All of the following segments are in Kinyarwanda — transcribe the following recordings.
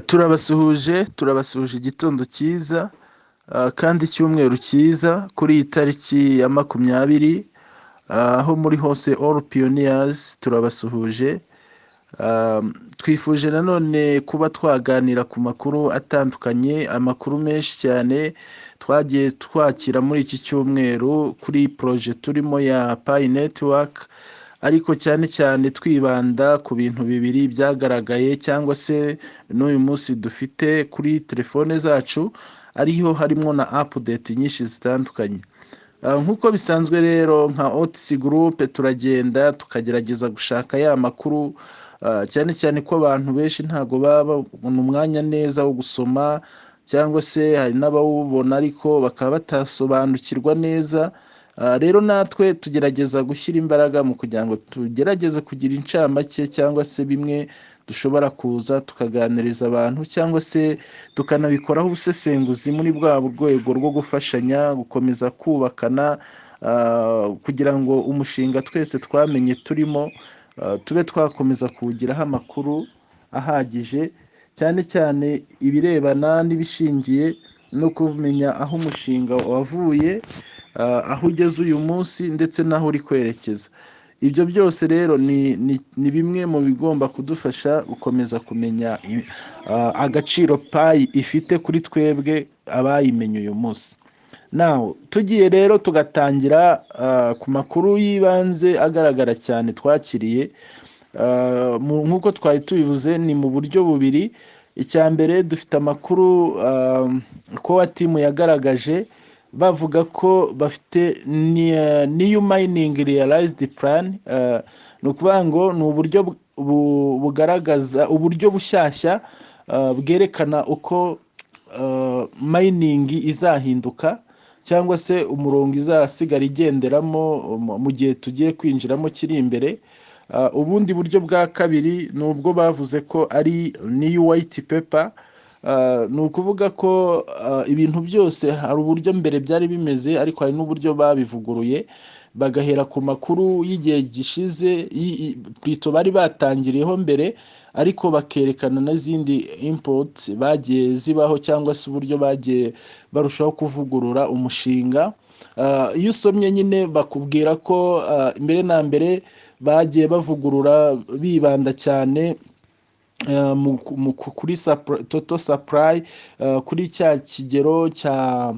turabasuhuje igitondo cyiza kandi icyumweru cyiza kuri iyi tariki ya 20 aho muri hose all pioneers turabasuhuje. Twifuje nanone kuba twaganira ku makuru atandukanye, amakuru menshi cyane twagiye twakira muri iki cyumweru kuri projet turimo ya Pi Network, ariko cyane cyane twibanda ku bintu bibiri byagaragaye cyangwa se n'uyu munsi dufite kuri telefone zacu, ariho harimo na update nyinshi zitandukanye. Nk'uko bisanzwe rero nka OTC Group turagenda tukagerageza gushaka ya makuru, cyane cyane ko abantu benshi ntago baba babona umwanya neza wo gusoma, cyangwa se hari n'abawubona ariko bakaba batasobanukirwa neza. Rero natwe tugerageza gushyira imbaraga mu kugira ngo tugerageze kugira incamake cyangwa se bimwe dushobora kuza tukaganiriza abantu, cyangwa se tukanabikoraho ubusesenguzi muri bwa rwego rwo gufashanya gukomeza kubakana, kugira ngo umushinga twese twamenye turimo tube twakomeza kuwugiraho amakuru ahagije, cyane cyane ibirebana n'ibishingiye no kumenya aho umushinga wavuye, aho ugeze uyu munsi ndetse n'aho uri kwerekeza. Ibyo byose rero ni bimwe mu bigomba kudufasha gukomeza kumenya agaciro Pi ifite kuri twebwe abayimenye uyu munsi. Nawe tugiye rero tugatangira ku makuru y'ibanze agaragara cyane twakiriye. Nk'uko twari tubivuze ni mu buryo bubiri. Icya mbere dufite amakuru ko timu yagaragaje bavuga ko bafite new mining realized plan. Ni ukuvuga ngo ni uburyo bugaragaza uburyo bushyashya bwerekana uko mining izahinduka, cyangwa se umurongo izasigara igenderamo mu gihe tugiye kwinjiramo kiri imbere. Ubundi buryo bwa kabiri ni ubwo bavuze ko ari new white paper. Ni ukuvuga ko ibintu byose hari uburyo mbere byari bimeze, ariko hari n'uburyo babivuguruye bagahera ku makuru y'igihe gishize plutôt bari batangiriyeho mbere, ariko bakerekana n'izindi imports bagiye zibaho, cyangwa se uburyo bagiye barushaho kuvugurura umushinga. Iyo usomye nyine bakubwira ko mbere na mbere bagiye bavugurura bibanda cyane kuri total supply, kuri cya kigero cya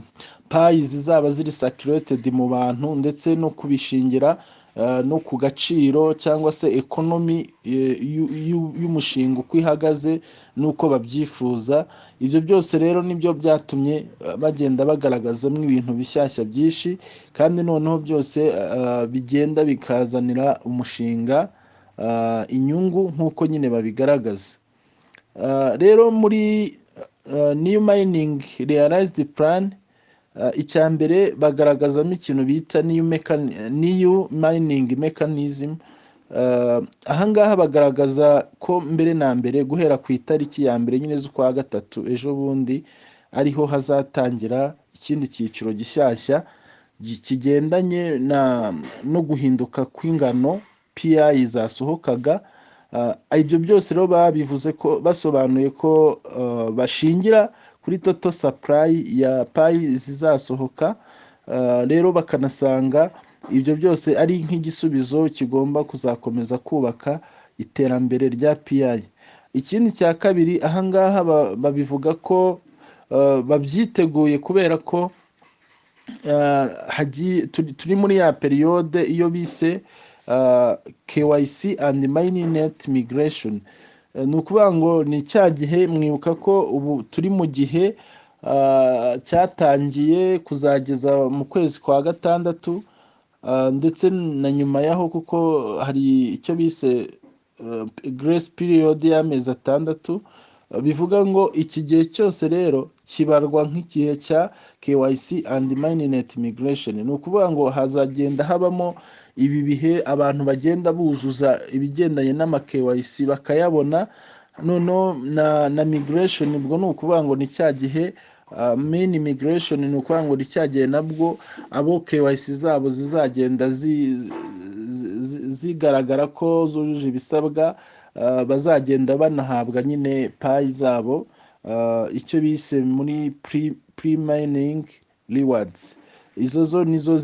Pi zizaba ziri circulated mu bantu, ndetse no kubishingira no ku gaciro cyangwa se economy y'umushinga uko ihagaze n'uko babyifuza. Ibyo byose rero nibyo byatumye bagenda bagaragazamo ibintu bishyashya byinshi, kandi noneho byose bigenda bikazanira umushinga inyungu nk'uko nyine babigaragaza. Rero muri new mining realized plan, icya mbere bagaragazamo ikintu bita new mining mechanism. Ahangaha bagaragaza ko mbere na mbere guhera ku itariki ya mbere nyine z'ukwa gatatu ejo bundi ariho hazatangira ikindi cyiciro gishyashya kigendanye no guhinduka kw'ingano Pi zasohokaga. Ibyo byose rero babivuze ko basobanuye ko bashingira kuri total supply ya Pi zizasohoka. Rero bakanasanga ibyo byose ari nk'igisubizo kigomba kuzakomeza kubaka iterambere rya Pi. Ikindi cya kabiri ahangaha babivuga ko babyiteguye kubera ko turi muri ya periode iyo bise KYC and mainnet migration. Ni ukuvuga ngo ni cya gihe, mwibuka ko ubu turi mu gihe cyatangiye kuzageza mu kwezi kwa gatandatu, ndetse na nyuma yaho, kuko hari icyo bise grace period y'amezi 6. Bivuga ngo iki gihe cyose rero kibarwa nk'igihe cya KYC and mainnet migration. Ni ukuvuga ngo hazagenda habamo ibi bihe abantu bagenda buzuza ibigendanye n'ama KYC bakayabona, noneho na migration ubwo ni ukuvuga ngo ni cya gihe main migration, ni ukuvuga ngo ni cya gihe nabwo abo KYC zabo zizagenda zigaragara ko zujuje ibisabwa, bazagenda banahabwa nyine payi zabo, icyo bise muri pre-mining rewards. Izo zo nizo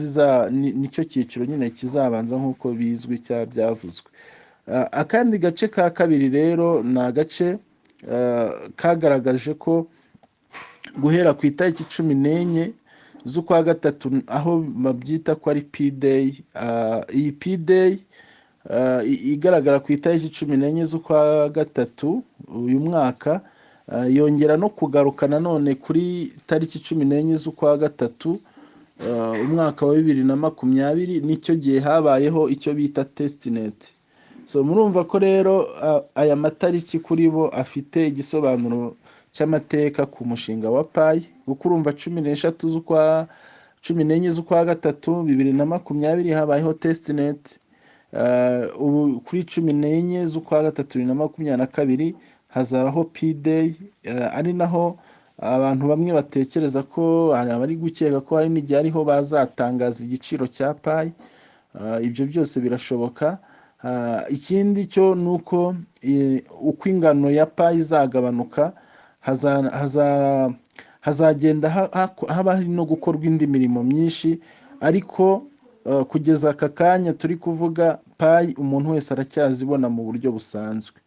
nicyo cyiciro nyine kizabanza nk'uko bizwi cyangwa byavuzwe. Akandi gace ka kabiri rero ni agace kagaragaje ko guhera ku itariki 14 z'ukwa gatatu, aho babyita ko ari P-Day. Iyi P-Day igaragara ku itariki 14 z'ukwa gatatu uyu mwaka, yongera no kugaruka nanone kuri tariki 14 z'ukwa gatatu umwaka wa 2020. Nicyo gihe habayeho icyo bita testnet. So murumva ko rero aya matariki kuri bo afite igisobanuro cy'amateka ku mushinga wa payi, kuko urumva 14 z'ukwa gatatu 2020 habayeho testnet. Ubu kuri 14 z'ukwa gatatu 2022 hazabaho P-Day, ari naho abantu bamwe batekereza ko hari abari gukeka ko hari n'igihe ariho bazatangaza igiciro cya payi. Ibyo byose birashoboka. Ikindi cyo ni uko uko ingano ya payi izagabanuka, hazagenda haba hari no gukorwa indi mirimo myinshi, ariko kugeza aka kanya turi kuvuga payi umuntu wese aracyazibona mu buryo busanzwe.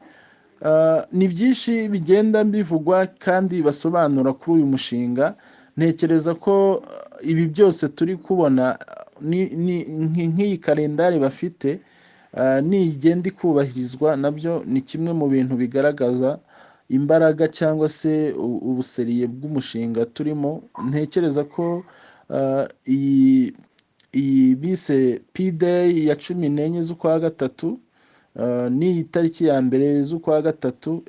Ni byinshi bigenda bivugwa kandi basobanura kuri uyu mushinga. Ntekereza ko ibi byose turi kubona nk'iyi kalendari bafite, nigenda ikubahirizwa, nabyo ni kimwe mu bintu bigaragaza imbaraga cyangwa se ubuseriye bw'umushinga turimo. Ntekereza ko iyi bise P-Day ya 14 z'ukwa gatatu ni itariki ya mbere z'ukwa gatatu.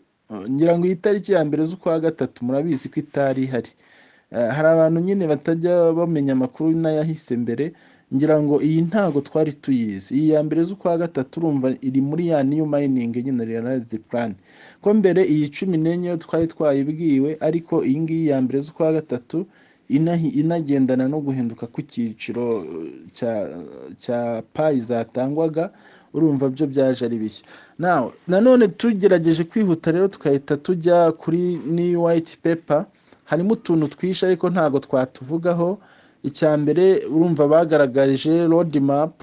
Ngira ngo iyi tariki ya mbere z'ukwa gatatu murabizi ko itari ihari. Hari abantu nyine batajya bamenya amakuru n'ayahise mbere. Ngira ngo iyi ntago twari tuyizi. Iyi ya mbere z'ukwa gatatu urumva iri muri ya new mining nyine realized plan, ko mbere iyi 14 yo twari twayibwiwe, ariko iyi ngiyi ya mbere z'ukwa gatatu inagendana no guhinduka ku cyiciro cya payi zatangwaga. Urumva byo byaje ari bishya. Nanone tugerageje kwihuta rero tukahita tujya kuri new white paper, harimo utuntu twishe ariko ntago twatuvugaho. Icya mbere urumva bagaragaje road map.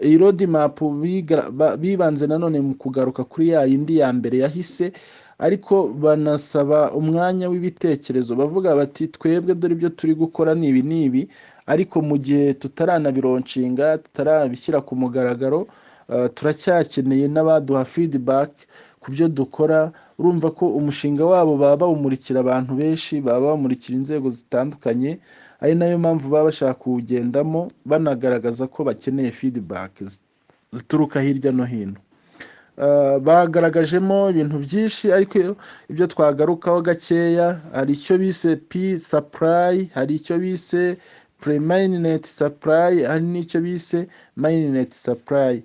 Iyi road map bibanze nanone mu kugaruka kuri ya yindi ya mbere yahise, ariko banasaba umwanya w'ibitekerezo. Bavuga bati twebwe dore ibyo turi gukora ni ibi, ariko mu gihe tutaranabironcinga, tutarabishyira ku mugaragaro, turacyakeneye n'abaduha feedback ku byo dukora. Urumva ko umushinga wabo baba bawumurikira abantu benshi, baba bamurikira inzego zitandukanye, ari nayo mpamvu baba bashaka kuwugendamo banagaragaza ko bakeneye feedback zituruka hirya no hino. Bagaragajemo ibintu byinshi, ariko ibyo twagarukaho gakeya, hari icyo bise P supply, hari icyo bise pre-mainnet supply, hari n'icyo bise mainnet supply.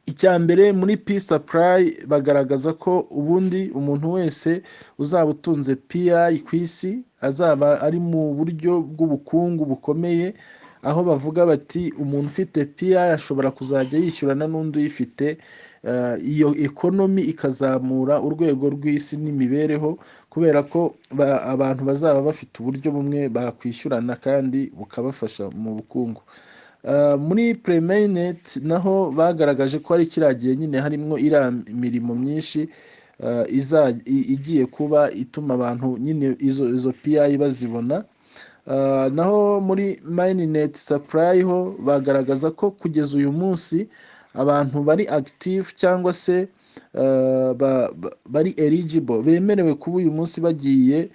Icya mbere muri P supply bagaragaza ko ubundi umuntu wese uzaba utunze PI ku isi azaba ari mu buryo bw'ubukungu bukomeye, aho bavuga bati umuntu ufite PI ashobora kuzajya yishyurana n'undi uyifite. Iyo economy ikazamura urwego rw'isi n'imibereho, kubera ko abantu bazaba bafite uburyo bumwe bakwishyurana kandi bukabafasha mu bukungu. Muri pre-mainnet naho bagaragaje ko ari kiragiye nyine harimo imirimo myinshi igiye kuba ituma abantu nyine izo PI bazibona. Naho muri mainnet supply ho bagaragaza ko kugeza uyu munsi abantu bari active cyangwa se bari eligible, bemerewe kuba uyu munsi bagiye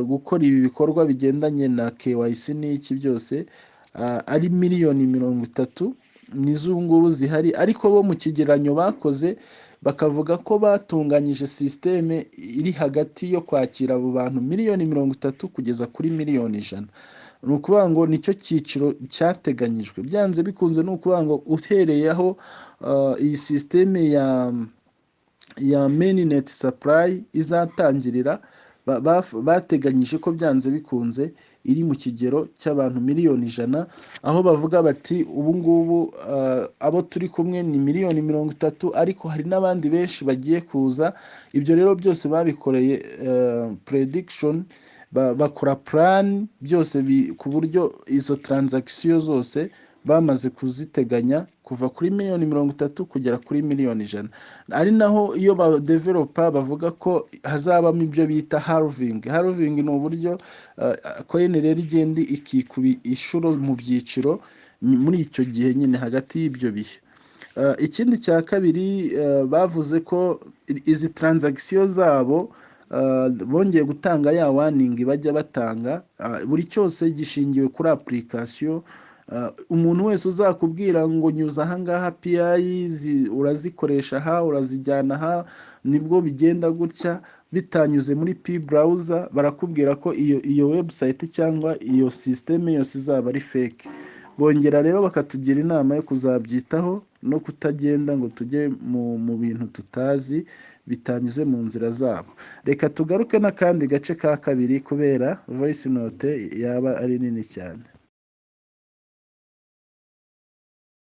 gukora ibi bikorwa bigendanye na KYC n'iki byose, ari 30,000,000 nizo ngubu zihari. Ariko bo mu kigeranyo bakoze bakavuga ko batunganyije systeme iri hagati yo kwakira abo bantu 30,000,000 kugeza kuri 1,000,000. Ni ukuvuga ngo nicyo cyiciro cyateganyijwe. Byanze bikunze ni ukuvuga ngo uhereye aho iyi systeme ya mainnet supply izatangirira, bateganyije ko byanze bikunze iri mu kigero cy'abantu miliyoni 100, aho bavuga bati ubu ngubu abo turi kumwe ni miliyoni 30, ariko hari n'abandi benshi bagiye kuza. Ibyo rero byose babikoreye prediction, bakora plan byose ku buryo izo transaction zose bamaze kuziteganya kuva kuri miliyoni 30 kugera kuri miliyoni 100. Ari naho iyo ba developer bavuga ko hazabamo ibyo bita halving. Halving ni uburyo coin rero igenda ikikuba inshuro mu byiciro muri icyo gihe nyine, hagati y'ibyo bihe. Ikindi cya kabiri, bavuze ko izi transaction zabo bongeye gutanga ya warning bajya batanga, buri cyose gishingiwe kuri application. Umuntu wese uzakubwira ngo nyuza ahangaha API urazikoresha aha, urazijyana aha, nibwo bigenda gutya, bitanyuze muri P browser, barakubwira ko iyo website cyangwa iyo system yose izaba ari fake. Bongera rero bakatugira inama yo kuzabyitaho no kutagenda ngo tujye mu bintu tutazi bitanyuze mu nzira zabo. Reka tugaruke n'akandi gace ka kabiri kubera voice note yaba ari nini cyane.